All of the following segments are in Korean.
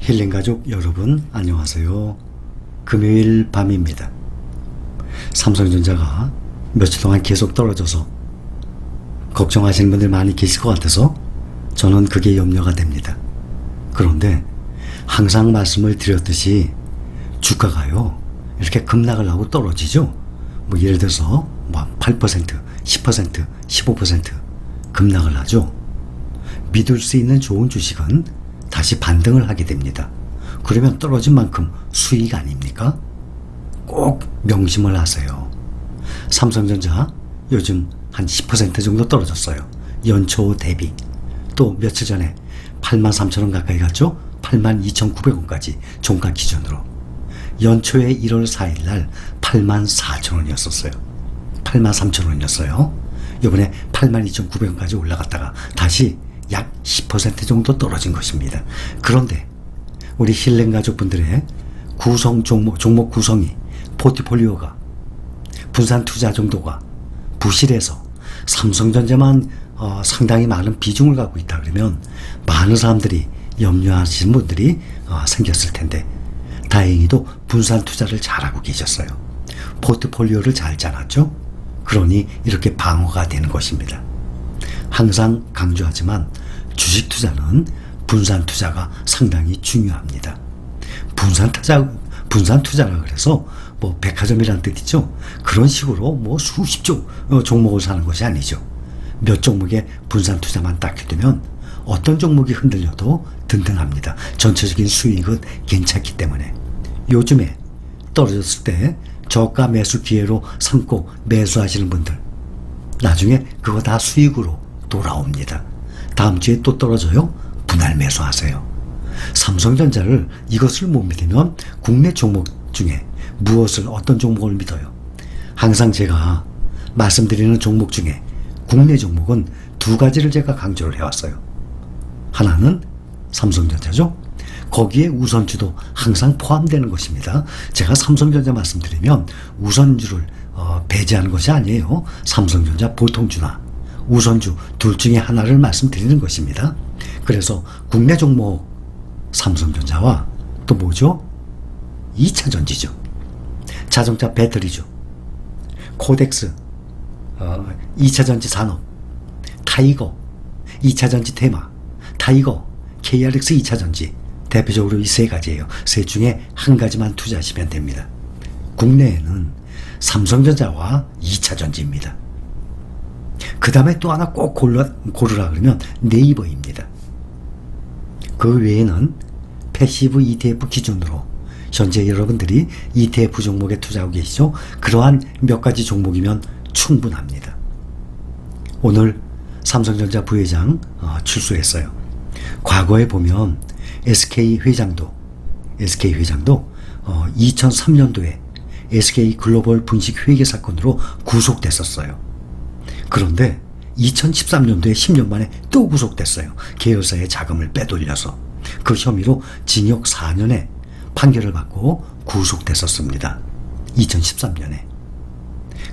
힐링가족 여러분 안녕하세요. 금요일 밤입니다. 삼성전자가 며칠 동안 계속 떨어져서 걱정하시는 분들 많이 계실 것 같아서 저는 그게 염려가 됩니다. 그런데 항상 말씀을 드렸듯이 주가가요 이렇게 급락을 하고 떨어지죠. 뭐 예를 들어서 8%, 10%, 15% 급락을 하죠. 믿을 수 있는 좋은 주식은 다시 반등을 하게 됩니다. 그러면 떨어진 만큼 수익 아닙니까? 꼭 명심을 하세요. 삼성전자 요즘 한 10% 정도 떨어졌어요. 연초 대비. 또 며칠 전에 83,000원 가까이 갔죠? 82,900원까지 종가 기준으로. 연초에 1월 4일 날 84,000원이었었어요. 83,000원이었어요. 이번에 82,900원까지 올라갔다가 다시 약 10% 정도 떨어진 것입니다. 그런데 우리 힐링 가족분들의 구성 종목 구성이 포트폴리오가 분산 투자 정도가 부실해서 삼성전자만 상당히 많은 비중을 갖고 있다 그러면 많은 사람들이 염려하시는 분들이 생겼을 텐데 다행히도 분산 투자를 잘하고 계셨어요. 포트폴리오를 잘 짜놨죠. 그러니 이렇게 방어가 되는 것입니다. 항상 강조하지만 주식 투자는 분산 투자가 상당히 중요합니다. 분산 투자라 그래서 뭐 백화점이라는 뜻이죠. 그런 식으로 뭐 수십 종목을 사는 것이 아니죠. 몇 종목의 분산 투자만 딱 해두면 어떤 종목이 흔들려도 든든합니다. 전체적인 수익은 괜찮기 때문에. 요즘에 떨어졌을 때 저가 매수 기회로 삼고 매수하시는 분들 나중에 그거 다 수익으로 돌아옵니다. 다음 주에 또 떨어져요? 분할 매수하세요. 삼성전자를 이것을 못 믿으면 국내 종목 중에 어떤 종목을 믿어요? 항상 제가 말씀드리는 종목 중에 국내 종목은 두 가지를 제가 강조를 해왔어요. 하나는 삼성전자죠. 거기에 우선주도 항상 포함되는 것입니다. 제가 삼성전자 말씀드리면 우선주를 배제하는 것이 아니에요. 삼성전자 보통주나 우선주 둘 중에 하나를 말씀드리는 것입니다. 그래서 국내 종목 삼성전자와 또 뭐죠? 2차전지죠. 자동차 배터리죠. 코덱스 2차전지 산업, 타이거 2차전지 테마, 타이거, KRX 2차전지 대표적으로 이 세 가지예요. 세 중에 한 가지만 투자하시면 됩니다. 국내에는 삼성전자와 2차전지입니다. 그 다음에 또 하나 꼭 고르라 그러면 네이버입니다. 그 외에는 패시브 ETF 기준으로 현재 여러분들이 ETF 종목에 투자하고 계시죠? 그러한 몇 가지 종목이면 충분합니다. 오늘 삼성전자 부회장 출소했어요. 과거에 보면 SK 회장도 2003년도에 SK 글로벌 분식 회계 사건으로 구속됐었어요. 그런데 2013년도에 10년 만에 또 구속됐어요. 계열사의 자금을 빼돌려서. 그 혐의로 징역 4년의 판결을 받고 구속됐었습니다. 2013년에.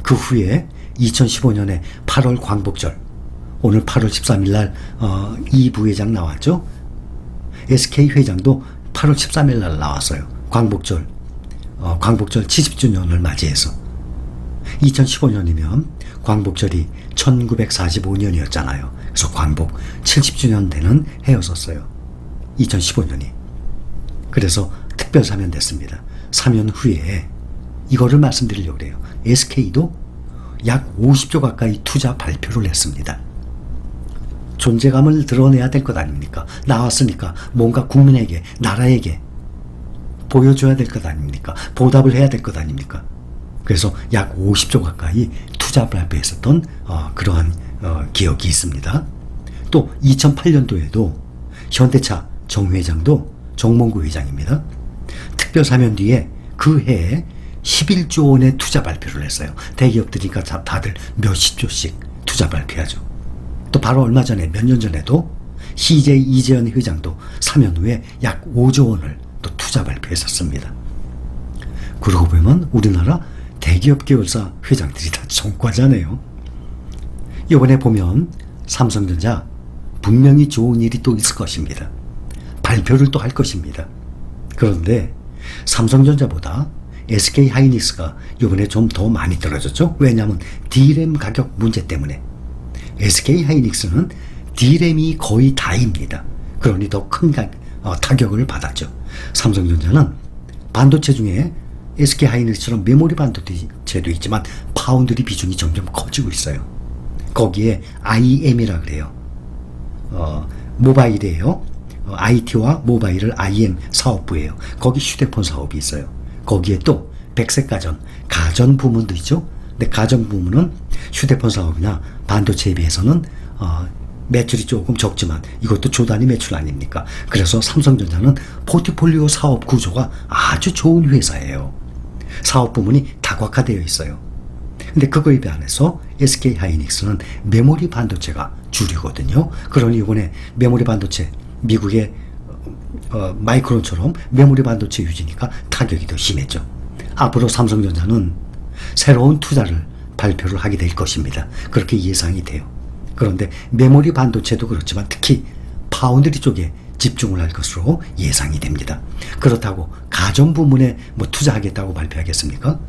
그 후에 2015년에 8월 광복절, 오늘 8월 13일 날 이 부회장 나왔죠. SK 회장도 8월 13일 날 나왔어요. 광복절 70주년을 맞이해서. 2015년이면 광복절이 1945년이었잖아요. 그래서 광복 70주년 되는 해였었어요. 2015년이. 그래서 특별 사면됐습니다. 사면 후에 이거를 말씀드리려고 그래요. SK도 약 50조 가까이 투자 발표를 했습니다. 존재감을 드러내야 될 것 아닙니까? 나왔으니까 뭔가 국민에게, 나라에게 보여줘야 될 것 아닙니까? 보답을 해야 될 것 아닙니까? 그래서 약 50조 가까이 투자 발표했었던 그러한 기억이 있습니다. 또 2008년도에도 현대차 정 회장도 정몽구 회장입니다. 특별 사면 뒤에 그 해에 11조 원의 투자 발표를 했어요. 대기업들이니까 다들 몇십 조씩 투자 발표하죠. 또 바로 얼마 전에 몇 년 전에도 CJ 이재현 회장도 사면 후에 약 5조 원을 또 투자 발표했었습니다. 그러고 보면 우리나라 대기업 계열사 회장들이 다 전과자네요. 이번에 보면 삼성전자 분명히 좋은 일이 또 있을 것입니다. 발표를 또 할 것입니다. 그런데 삼성전자보다 SK하이닉스가 이번에 좀 더 많이 떨어졌죠. 왜냐하면 D램 가격 문제 때문에. SK하이닉스는 D램이 거의 다입니다. 그러니 더 큰 타격을 받았죠. 삼성전자는 반도체 중에 SK하이닉스처럼 메모리 반도체도 있지만 파운드리 비중이 점점 커지고 있어요. 거기에 IM이라 그래요. 모바일이에요. IT와 모바일을 IM 사업부예요. 거기 휴대폰 사업이 있어요. 거기에 또 백색가전, 가전 부문도 있죠. 근데 가전 부문은 휴대폰 사업이나 반도체에 비해서는 매출이 조금 적지만 이것도 조단위 매출 아닙니까? 그래서 삼성전자는 포트폴리오 사업 구조가 아주 좋은 회사예요. 사업 부문이 다각화되어 있어요. 근데 그거에 비해서 SK하이닉스는 메모리 반도체가 주류거든요. 그러니 이번에 메모리 반도체 미국의 마이크론처럼 메모리 반도체 유지니까 타격이 더 심했죠. 앞으로 삼성전자는 새로운 투자를 발표를 하게 될 것입니다. 그렇게 예상이 돼요. 그런데 메모리 반도체도 그렇지만 특히 파운드리 쪽에 집중을 할 것으로 예상이 됩니다. 그렇다고 가전 부문에 뭐 투자하겠다고 발표하겠습니까?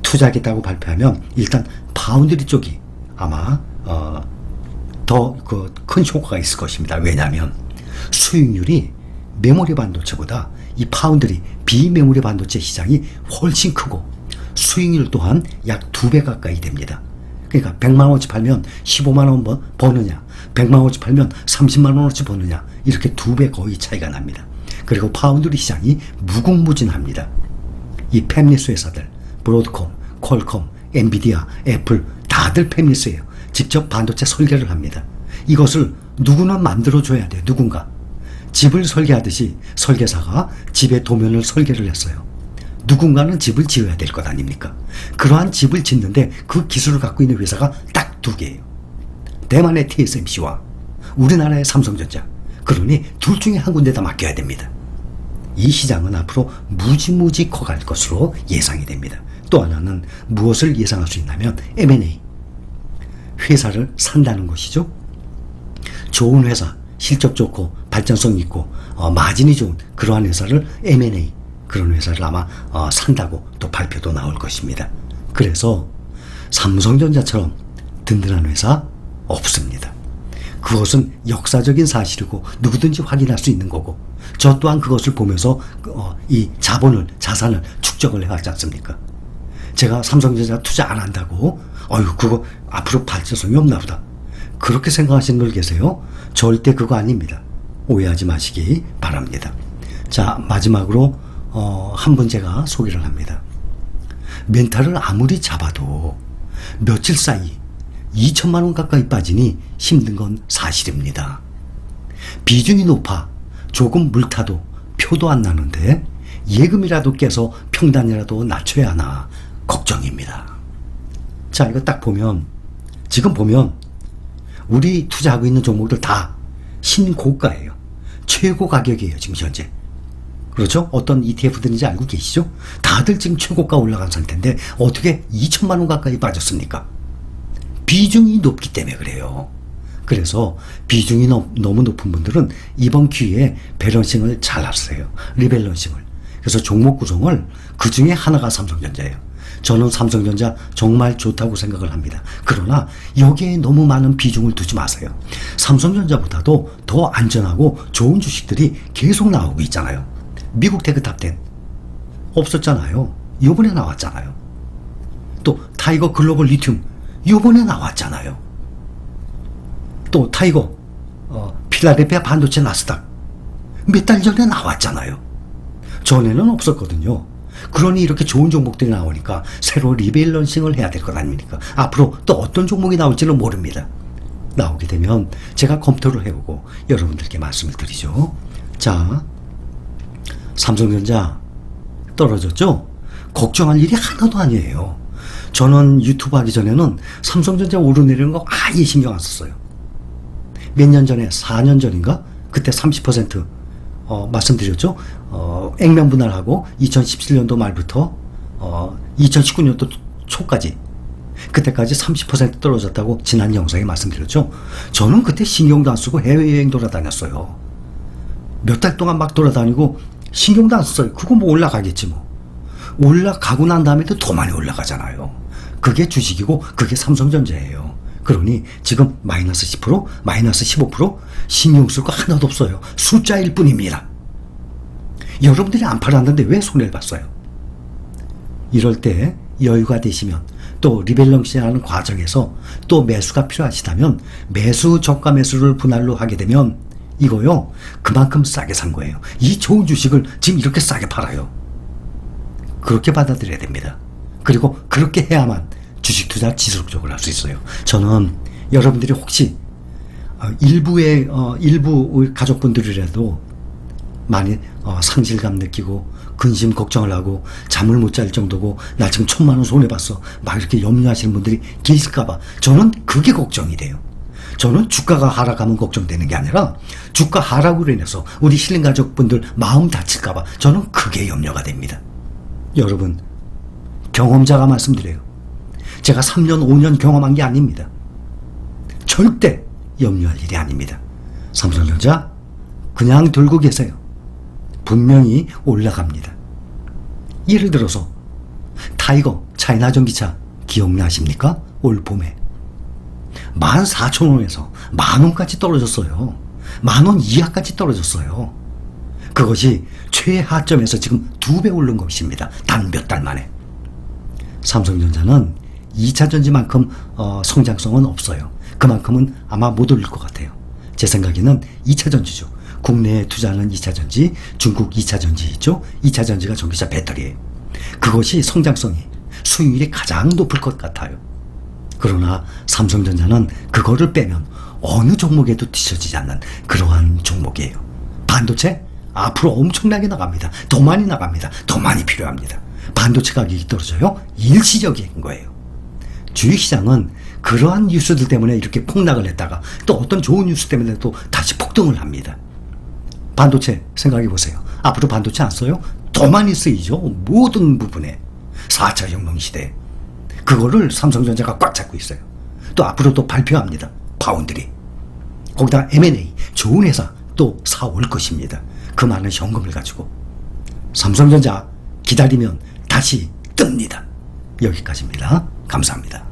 투자하겠다고 발표하면 일단 파운드리 쪽이 아마 더 큰 효과가 있을 것입니다. 왜냐하면 수익률이 메모리 반도체보다 이 파운드리 비메모리 반도체 시장이 훨씬 크고 수익률 또한 약 2배 가까이 됩니다. 그러니까 100만 원어치 팔면 15만 원 버느냐, 100만 원어치 팔면 30만 원어치 버느냐, 이렇게 2배 거의 차이가 납니다. 그리고 파운드리 시장이 무궁무진합니다. 이 팹리스 회사들, 브로드콤, 퀄컴, 엔비디아, 애플 다들 팹리스예요. 직접 반도체 설계를 합니다. 이것을 누구는 만들어줘야 돼요. 누군가. 집을 설계하듯이 설계사가 집의 도면을 설계를 했어요. 누군가는 집을 지어야 될 것 아닙니까? 그러한 집을 짓는데 그 기술을 갖고 있는 회사가 딱 두 개예요. 대만의 TSMC와 우리나라의 삼성전자. 그러니 둘 중에 한 군데다 맡겨야 됩니다. 이 시장은 앞으로 무지무지 커갈 것으로 예상이 됩니다. 또 하나는 무엇을 예상할 수 있냐면 M&A. 회사를 산다는 것이죠. 좋은 회사, 실적 좋고 발전성 있고 마진이 좋은 그러한 회사를 M&A, 그런 회사를 아마 산다고 또 발표도 나올 것입니다. 그래서 삼성전자처럼 든든한 회사 없습니다. 그것은 역사적인 사실이고 누구든지 확인할 수 있는 거고 저 또한 그것을 보면서 이 자산을 축적을 해왔지 않습니까? 제가 삼성전자 투자 안 한다고 그거 앞으로 발전성이 없나 보다 그렇게 생각하시는 분 계세요? 절대 그거 아닙니다. 오해하지 마시기 바랍니다. 자, 마지막으로 한 분 제가 소개를 합니다. 멘탈을 아무리 잡아도 며칠 사이 2천만 원 가까이 빠지니 힘든 건 사실입니다. 비중이 높아 조금 물타도 표도 안 나는데 예금이라도 깨서 평단이라도 낮춰야 하나 걱정입니다. 자, 이거 딱 보면 지금 보면 우리 투자하고 있는 종목들 다 신고가예요. 최고 가격이에요. 지금 현재. 그렇죠? 어떤 ETF들인지 알고 계시죠? 다들 지금 최고가 올라간 상태인데 어떻게 2천만 원 가까이 빠졌습니까? 비중이 높기 때문에 그래요. 그래서 비중이 너무 높은 분들은 이번 기회에 밸런싱을 잘 하세요. 리밸런싱을. 그래서 종목 구성을 그 중에 하나가 삼성전자예요. 저는 삼성전자 정말 좋다고 생각을 합니다. 그러나 여기에 너무 많은 비중을 두지 마세요. 삼성전자보다도 더 안전하고 좋은 주식들이 계속 나오고 있잖아요. 미국 테크탑10 없었잖아요. 이번에 나왔잖아요. 또 타이거 글로벌 리튬 이번에 나왔잖아요. 또 타이거 필라델피아 반도체 나스닥 몇 달 전에 나왔잖아요. 전에는 없었거든요. 그러니 이렇게 좋은 종목들이 나오니까 새로 리밸런싱을 해야 될 것 아닙니까? 앞으로 또 어떤 종목이 나올지는 모릅니다. 나오게 되면 제가 검토를 해보고 여러분들께 말씀을 드리죠. 자, 삼성전자 떨어졌죠? 걱정할 일이 하나도 아니에요. 저는 유튜브 하기 전에는 삼성전자 오르내리는 거 아예 신경 안 썼어요. 몇 년 전에 4년 전인가? 그때 30% 말씀드렸죠? 액면 분할하고 2017년도 말부터 2019년도 초까지 그때까지 30% 떨어졌다고 지난 영상에 말씀드렸죠? 저는 그때 신경도 안 쓰고 해외여행 돌아다녔어요. 몇 달 동안 막 돌아다니고 신경도 안 써요. 그거 뭐 올라가겠지 뭐. 올라가고 난 다음에도 더 많이 올라가잖아요. 그게 주식이고 그게 삼성전자예요. 그러니 지금 마이너스 10%, 마이너스 15% 신경 쓸 거 하나도 없어요. 숫자일 뿐입니다. 여러분들이 안 팔았는데 왜 손해를 봤어요? 이럴 때 여유가 되시면 또 리밸런싱하는 과정에서 또 매수가 필요하시다면 매수 저가 매수를 분할로 하게 되면 이거요 그만큼 싸게 산 거예요. 이 좋은 주식을 지금 이렇게 싸게 팔아요. 그렇게 받아들여야 됩니다. 그리고 그렇게 해야만 주식 투자 지속적으로 할 수 있어요. 저는 여러분들이 혹시 일부 가족분들이라도 많이 상실감 느끼고 근심 걱정을 하고 잠을 못 잘 정도고 나 지금 1,000만 원 손해봤어 막 이렇게 염려하시는 분들이 계실까봐 저는 그게 걱정이 돼요. 저는 주가가 하락하면 걱정되는 게 아니라 주가 하락으로 인해서 우리 실린 가족분들 마음 다칠까봐 저는 그게 염려가 됩니다. 여러분 경험자가 말씀드려요. 제가 3년 5년 경험한 게 아닙니다. 절대 염려할 일이 아닙니다. 삼성전자 그냥 들고 계세요. 분명히 올라갑니다. 예를 들어서 타이거 차이나 전기차 기억나십니까? 올 봄에 14,000원에서 만원까지 떨어졌어요. 만원 이하까지 떨어졌어요. 그것이 최하점에서 지금 2배 오른 것입니다. 단 몇 달 만에. 삼성전자는 2차전지만큼 성장성은 없어요. 그만큼은 아마 못 올릴 것 같아요. 제 생각에는 2차전지죠. 국내에 투자하는 2차전지, 중국 2차전지 있죠. 2차전지가 전기차 배터리예요. 그것이 성장성이 수익률이 가장 높을 것 같아요. 그러나 삼성전자는 그거를 빼면 어느 종목에도 뒤처지지 않는 그러한 종목이에요. 반도체 앞으로 엄청나게 나갑니다. 더 많이 나갑니다. 더 많이 필요합니다. 반도체 가격이 떨어져요? 일시적인 거예요. 주식시장은 그러한 뉴스들 때문에 이렇게 폭락을 했다가 또 어떤 좋은 뉴스 때문에 또 다시 폭등을 합니다. 반도체 생각해 보세요. 앞으로 반도체 안 써요? 더 많이 쓰이죠. 모든 부분에. 4차 혁명 시대에. 그거를 삼성전자가 꽉 잡고 있어요. 또 앞으로 또 발표합니다. 파운드리. 거기다 M&A 좋은 회사 또 사올 것입니다. 그 많은 현금을 가지고. 삼성전자 기다리면 다시 뜹니다. 여기까지입니다. 감사합니다.